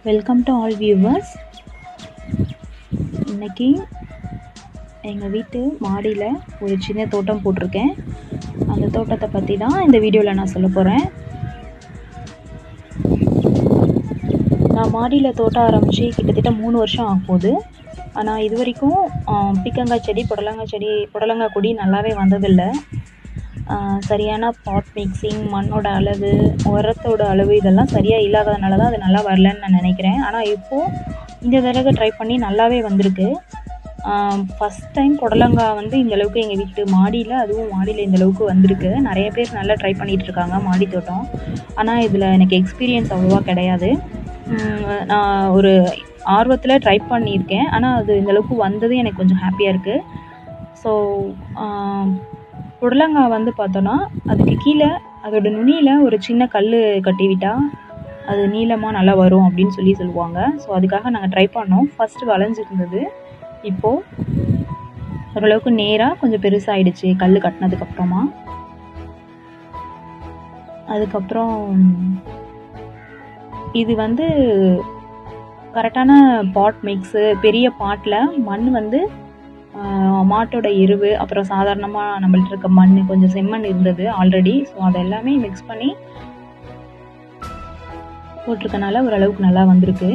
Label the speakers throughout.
Speaker 1: Welcome to all viewers. இன்றைக்கி எங்கள் வீட்டு மாடியில் ஒரு சின்ன தோட்டம் போட்டிருக்கேன். அந்த தோட்டத்தை பற்றி தான் இந்த வீடியோவில் நான் சொல்ல போகிறேன். நான் மாடியில் தோட்டம் ஆரம்பித்து கிட்டத்தட்ட 3 வருஷம் ஆகும்போது, ஆனால் இது வரைக்கும் பீக்கங்காய் செடி, புடலங்காய் கொடி நல்லாவே வந்ததில்லை. சரியான பாட் மிக்சிங், மண்ணோட அளவு, உரத்தோட அளவு இதெல்லாம் சரியாக இல்லாததுனால தான் அது நல்லா வரலன்னு நான் நினைக்கிறேன். ஆனால் இப்போது இந்த தடவை ட்ரை பண்ணி நல்லாவே வந்திருக்கு. ஃபஸ்ட் டைம் புடலங்காய் வந்து இந்தளவுக்கு எங்கள் வீட்டு மாடியில், அதுவும் மாடியில் இந்தளவுக்கு வந்திருக்கு. நிறைய பேர் நல்லா ட்ரை பண்ணிகிட்ருக்காங்க மாடி தோட்டம். ஆனால் இதில் எனக்கு எக்ஸ்பீரியன்ஸ் அவ்வளோவா கிடையாது. நான் ஒரு ஆர்வத்தில் ட்ரை பண்ணியிருக்கேன். ஆனால் அது இந்தளவுக்கு வந்தது எனக்கு கொஞ்சம் ஹாப்பியாக இருக்குது. ஸோ புடலங்காய் வந்து பார்த்தோன்னா, அதுக்கு கீழே அதோட நுனியில் ஒரு சின்ன கல் கட்டி விட்டால் அது நீளமாக நல்லா வரும் அப்படின்னு சொல்லுவாங்க. ஸோ அதுக்காக நாங்கள் ட்ரை பண்ணோம். ஃபஸ்ட்டு வளைஞ்சிருந்தது. இப்போது ஓரளவுக்கு நேராக கொஞ்சம் பெருசாகிடுச்சு கல் கட்டினதுக்கப்புறமா. அதுக்கப்புறம் இது வந்து கரெக்டான பாட் மிக்ஸு, பெரிய பாட்டில் மண் வந்து மாட்டோட எருவு, அப்புறம் சாதாரணமாக நம்மள்ட்ட இருக்க மண், கொஞ்சம் செம்மண் இருந்தது ஆல்ரெடி. ஸோ அதை எல்லாமே மிக்ஸ் பண்ணி போட்டிருக்கனால ஓரளவுக்கு நல்லா வந்திருக்கு.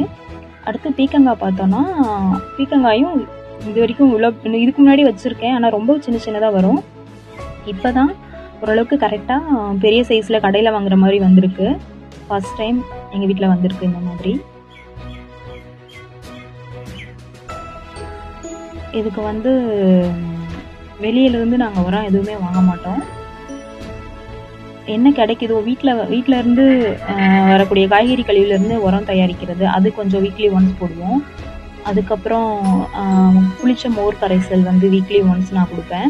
Speaker 1: அடுத்து பீக்கங்காய் பார்த்தோன்னா, பீக்கங்காயும் இது வரைக்கும் இதுக்கு முன்னாடி வச்சுருக்கேன். ஆனால் ரொம்ப சின்ன சின்னதாக வரும். இப்போ தான் ஓரளவுக்கு கரெக்டாக பெரிய சைஸில் கடையில் வாங்குற மாதிரி வந்திருக்கு. ஃபஸ்ட் டைம் எங்கள் வீட்டில் வந்திருக்கு இந்த மாதிரி. இதுக்கு வந்து வெளியிலேருந்து நாங்கள் உரம் எதுவுமே வாங்க மாட்டோம். என்ன கிடைக்குதோ வீட்டில் இருந்து வரக்கூடிய காய்கறி கழிவுலேருந்து உரம் தயாரிக்கிறது, அது கொஞ்சம் வீக்லி ஒன்ஸ் போடுவோம். அதுக்கப்புறம் புளிச்ச மோர் கரைசல் வந்து வீக்லி ஒன்ஸ் நான் கொடுப்பேன்.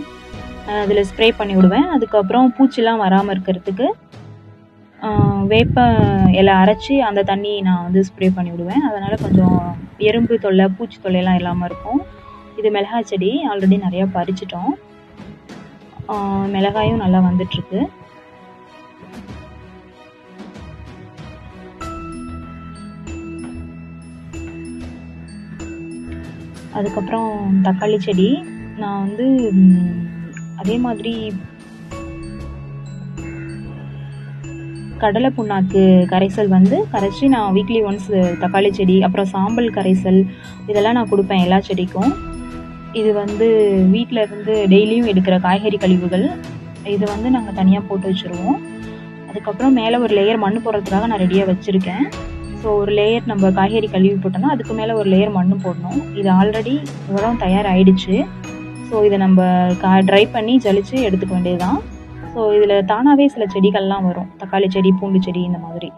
Speaker 1: அதில் ஸ்ப்ரே பண்ணி விடுவேன். அதுக்கப்புறம் பூச்சிலாம் வராமல் இருக்கிறதுக்கு வேப்ப இலை அரைச்சி அந்த தண்ணி நான் வந்து ஸ்ப்ரே பண்ணி விடுவேன். அதனால் கொஞ்சம் எறும்பு தொல்லை, பூச்சி தொல்லையெல்லாம் இல்லாமல் இருக்கும். இது மிளகாய் செடி, ஆல்ரெடி நிறையா பறிச்சிட்டோம். மிளகாயும் நல்லா வந்துட்டுருக்கு. அதுக்கப்புறம் தக்காளி செடி நான் வந்து அதே மாதிரி கடலை புண்ணாக்கு கரைசல் வந்து கரைச்சி நான் வீக்லி ஒன்ஸ் தக்காளி செடி, அப்புறம் சாம்பல் கரைசல் இதெல்லாம் நான் கொடுப்பேன் எல்லா செடிக்கும். இது வந்து வீட்டில் இருந்து டெய்லியும் எடுக்கிற காய்கறி கழிவுகள். இது வந்து நாங்கள் தனியாக போட்டு வச்சுருவோம். அதுக்கப்புறம் மேலே ஒரு லேயர் மண் போடுறதுக்காக நான் ரெடியாக வச்சுருக்கேன். ஸோ ஒரு லேயர் நம்ம காய்கறி கழுவி போட்டோம்னா அதுக்கு மேலே ஒரு லேயர் மண் போடணும். இது ஆல்ரெடி உரம் தயாராகிடுச்சு. ஸோ இதை நம்ம ட்ரை பண்ணி ஜலிச்சு எடுத்துக்க வேண்டியது தான். ஸோ இதில் தானாகவே சில செடிகள்லாம் வரும், தக்காளி செடி, பூண்டு செடி இந்த மாதிரி.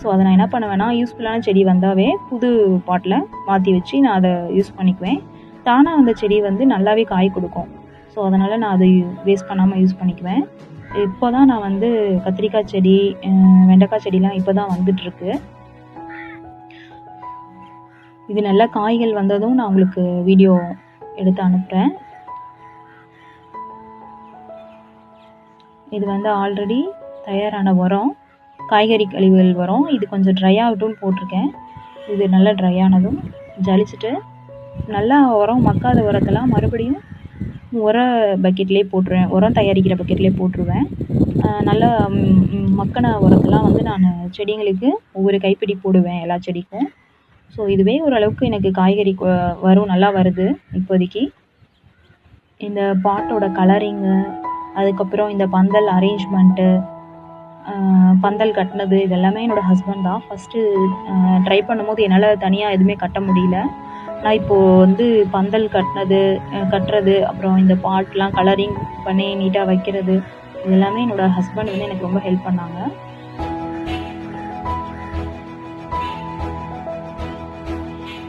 Speaker 1: ஸோ அதை நான் என்ன பண்ணுவேன்னா, யூஸ்ஃபுல்லான செடி வந்தாவே புது பாட்டில் மாற்றி வச்சு நான் அதை யூஸ் பண்ணிக்குவேன். தானாக அந்த செடி வந்து நல்லாவே காய் கொடுக்கும். ஸோ அதனால் நான் அதை வேஸ்ட் பண்ணாமல் யூஸ் பண்ணிக்குவேன். இப்போ தான் நான் வந்து கத்திரிக்காய் செடி, வெண்டைக்காய் செடிலாம் இப்போ தான் வந்துட்டுருக்கு. இது நல்லா காய்கள் வந்ததும் நான் உங்களுக்கு வீடியோ எடுத்து அனுப்புகிறேன். இது வந்து ஆல்ரெடி தயாரான உரம், காய்கறி கழிவுகள் உரம். இது கொஞ்சம் ட்ரை ஆகட்டும்னு போட்டிருக்கேன். இது நல்லா ட்ரை ஆனதும் ஜலிச்சுட்டு நல்லா உரம், மக்காத உரத்தெல்லாம் மறுபடியும் உர பக்கெட்லேயே போட்டுருவேன், உரம் தயாரிக்கிற பக்கெட்லேயே போட்டுருவேன். நல்லா மக்கின உரத்தெல்லாம் வந்து நான் செடிங்களுக்கு ஒவ்வொரு கைப்பிடி போடுவேன் எல்லா செடிக்கும். ஸோ இதுவே ஓரளவுக்கு எனக்கு காய்கறி வரும், நல்லா வருது இப்போதைக்கு. இந்த பாட்டோட கலரிங்கு, அதுக்கப்புறம் இந்த பந்தல் அரேஞ்ச்மெண்ட்டு, பந்தல் கட்டினது இதெல்லாமே என்னோடய ஹஸ்பண்ட் தான். ஃபஸ்ட்டு ட்ரை பண்ணும்போது என்னால் தனியாக எதுவுமே கட்ட முடியல. நான் இப்போது வந்து பந்தல் கட்டுறது, அப்புறம் இந்த பாட்லாம் கலரிங் பண்ணி நீட்டாக வைக்கிறது, இதெல்லாமே என்னோடய ஹஸ்பண்ட் வந்து எனக்கு ரொம்ப ஹெல்ப் பண்ணாங்க.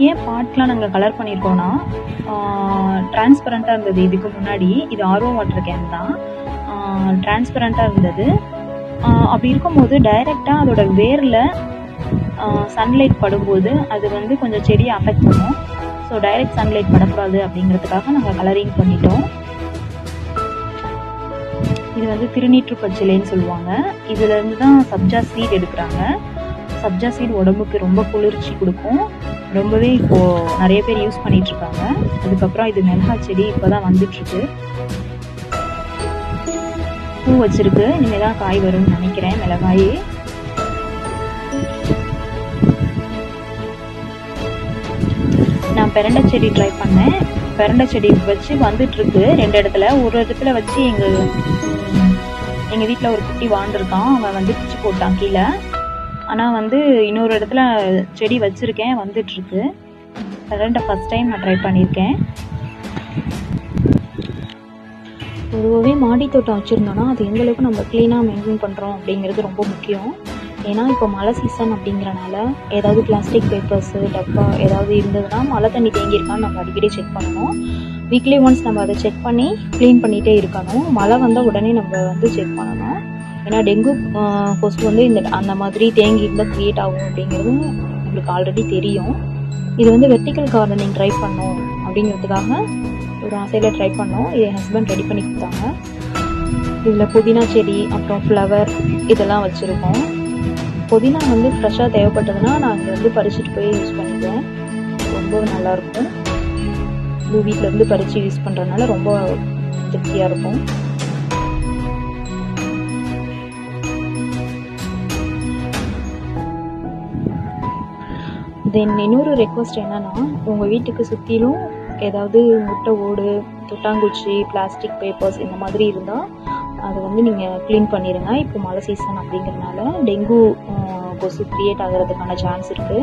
Speaker 1: ஏன் பாட்லாம் நாங்கள் கலர் பண்ணியிருக்கோன்னா, டிரான்ஸ்பரண்ட்டாக இருந்தது இதுக்கு முன்னாடி. இது ஆர்வம் வாட்டர் கேன் தான், டிரான்ஸ்பரண்ட்டாக இருந்தது. அப்படி இருக்கும்போது டைரெக்டாக அதோட வேரில் சன்லைட் படும்போது அது வந்து கொஞ்சம் செடியை அஃபெக்ட் பண்ணும். ஸோ டைரெக்ட் சன்லைட் படக்கூடாது அப்படிங்கிறதுக்காக நாங்கள் கலரிங் பண்ணிட்டோம். இது வந்து திருநீற்று பச்சிலைன்னு சொல்லுவாங்க. இதுலேருந்து தான் சப்ஜா சீட் எடுக்கிறாங்க. சப்ஜா சீட் உடம்புக்கு ரொம்ப குளிர்ச்சி கொடுக்கும். ரொம்பவே இப்போது நிறைய பேர் யூஸ் பண்ணிகிட்ருக்காங்க. அதுக்கப்புறம் இது மிளகாய் செடி இப்போ தான் வந்துட்டுருக்கு. பூ வச்சுருக்கு. இனிமேல் தான் காய் வரும்னு நினைக்கிறேன் மிளகாய். நான் பெரண்டை செடி ட்ரை பண்ணேன். பெரண்டை செடி வச்சு வந்துட்டுருக்கு 2 இடத்துல. ஒரு இடத்துல வச்சு எங்கள் வீட்டில் ஒரு குட்டி வாண்டிருக்கான். அவன் வந்து பிச்சு போட்டான் கீழே. ஆனால் வந்து இன்னொரு இடத்துல செடி வச்சுருக்கேன், வந்துட்டுருக்கு. பெரண்டை ஃபஸ்ட் டைம் நான் ட்ரை பண்ணியிருக்கேன். பொதுவாகவே மாடி தோட்டம் வச்சுருந்தோன்னா அது எந்தளவுக்கு நம்ம க்ளீனாக மெயின்டைன் பண்ணுறோம் அப்படிங்கிறது ரொம்ப முக்கியம். ஏன்னா இப்போ மழை சீசன் அப்படிங்கிறனால ஏதாவது பிளாஸ்டிக் பேப்பர்ஸு, டப்பா ஏதாவது இருந்ததுன்னா மழை தண்ணி தேங்கியிருக்கான்னு நம்ம அடிக்கடி செக் பண்ணணும். வீக்லி ஒன்ஸ் நம்ம அதை செக் பண்ணி க்ளீன் பண்ணிகிட்டே இருக்கணும். மழை வந்தால் உடனே நம்ம வந்து செக் பண்ணணும். ஏன்னா டெங்கு கொசு வந்து அந்த மாதிரி தேங்கி இருந்தால் க்ரியேட் ஆகும் அப்படிங்கிறது உங்களுக்கு ஆல்ரெடி தெரியும். இது வந்து வெர்டிக்கல் கார்டனிங் ட்ரை பண்ணோம் அப்படிங்கிறதுக்காக ஒரு ஆசையில் ட்ரை பண்ணோம். இதை என் ஹஸ்பண்ட் ரெடி பண்ணி கொடுத்தாங்க. இதில் புதினா செடி, அப்புறம் ஃப்ளவர் இதெல்லாம் வச்சுருக்கோம். புதினா வந்து ஃப்ரெஷ்ஷாக தேவைப்பட்டதுன்னா நான் இங்கே வந்து பறிச்சுட்டு போய் யூஸ் பண்ணிக்குவேன். ரொம்ப நல்லாயிருக்கும். இது வீட்டிலேருந்து பறித்து யூஸ் பண்ணுறதுனால ரொம்ப திருப்தியாக இருக்கும். தென் இன்னொரு ரெக்வஸ்ட் என்னென்னா, உங்கள் வீட்டுக்கு சுற்றிலும் ஏதாவது முட்டை ஓடு, தொட்டாங்குச்சி, பிளாஸ்டிக் பேப்பர்ஸ் இந்த மாதிரி இருந்தால் அதை வந்து நீங்கள் க்ளீன் பண்ணிடுங்க. இப்போ மழை சீசன் அப்படிங்கிறதுனால டெங்கு கொசு க்ரியேட் ஆகிறதுக்கான சான்ஸ் இருக்குது.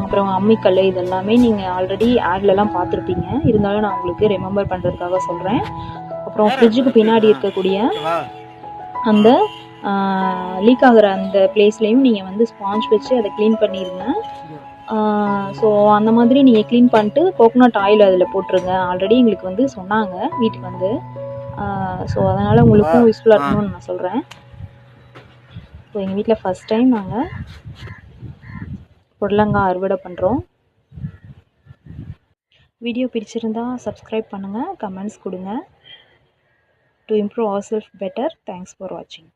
Speaker 1: அப்புறம் அம்மிக்கல் இதெல்லாமே நீங்கள் ஆல்ரெடி ஆட்லலாம் பார்த்துருப்பீங்க. இருந்தாலும் நான் உங்களுக்கு ரிமெம்பர் பண்ணுறதுக்காக சொல்கிறேன். அப்புறம் ஃப்ரிட்ஜுக்கு பின்னாடி இருக்கக்கூடிய அந்த லீக் ஆகிற அந்த பிளேஸ்லேயும் நீங்கள் வந்து ஸ்பாஞ்ச் வச்சு அதை க்ளீன் பண்ணிடுங்க. ஸோ அந்த மாதிரி நீங்கள் க்ளீன் பண்ணிட்டு கோகோனட் ஆயில் அதில் போட்டுருங்க. ஆல்ரெடி எங்களுக்கு வந்து சொன்னாங்க வீட்டுக்கு வந்து. ஸோ அதனால் உங்களுக்கும் யூஸ்ஃபுல்லாக இருக்கணும்னு நான் சொல்கிறேன். ஸோ எங்கள் வீட்டில் ஃபஸ்ட் டைம் நாங்கள் புடலங்காய் அறுவடை பண்ணுறோம். வீடியோ பிடிச்சிருந்தா சப்ஸ்கிரைப் பண்ணுங்கள், கமெண்ட்ஸ் கொடுங்க. To improve our self better. Thanks for வாட்சிங்.